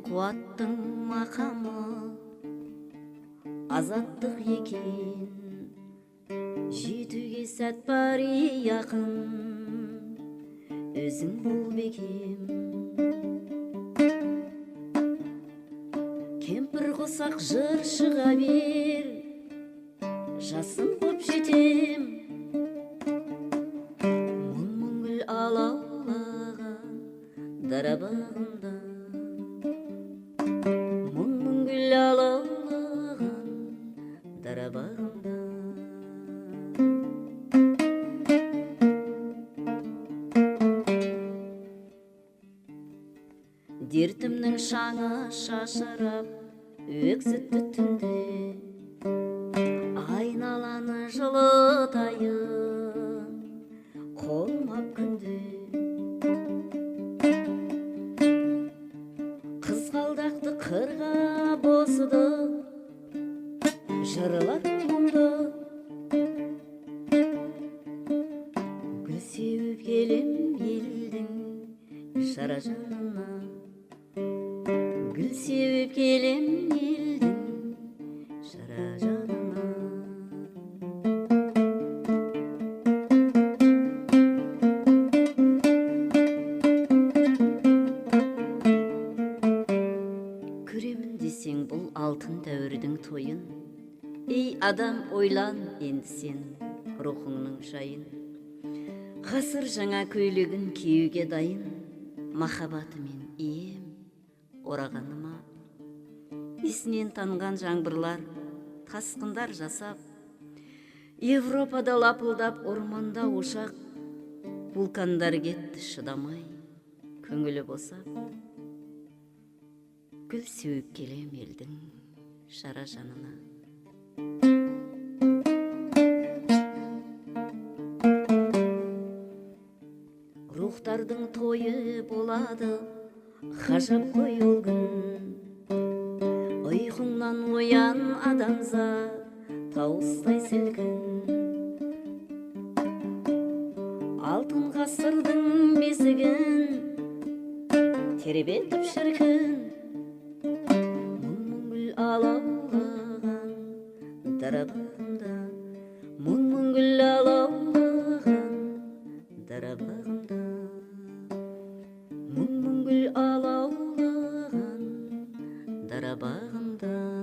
кубаттың макамы азаттык экен, жетүүгө сәт бари якын, өзүң бол бекем. Кемпір қосақ жыр шыға бер, жасым боп жетем. Мұң гүл алаулаған дара бағында, мұң гүл алаулаған дара бағында. Дертімнің шаңы шашырап өксікті түнде, айналаны жылытайын қолмап күнде. Қызғалдақты қырға босыды, жырладым мұңды, гүл сеуіп келем елдің шара жанына. Гүл сеуіп келем елдің шара жанына. Көремін десең бұл алтын дәуірдің тойын, ей адам ойлан енді сен рухыңның жайын. Ғасыр жаңа көйлегін киюге дайын, махаббатымен ием орағаныма. Есінен танған жаңбырлар, тасқындар жасап, Европада лапылдап орманда ошақ, вулкандар кетті шыдамай, көңілі босап. Гүл сеуіп келем елдің шара жанына. Рухтардың тойы болады, ғажап қой ол күн. Ұйқыңнан оян адамзат, тауыстай сілкін. Алтын ғасырдың бесігін тербетіп шіркін. Мұң гүл алаулаған дара бағында, мұң гүл алаулаған дара бағында. Мұң гүл алаулаған дара бағында.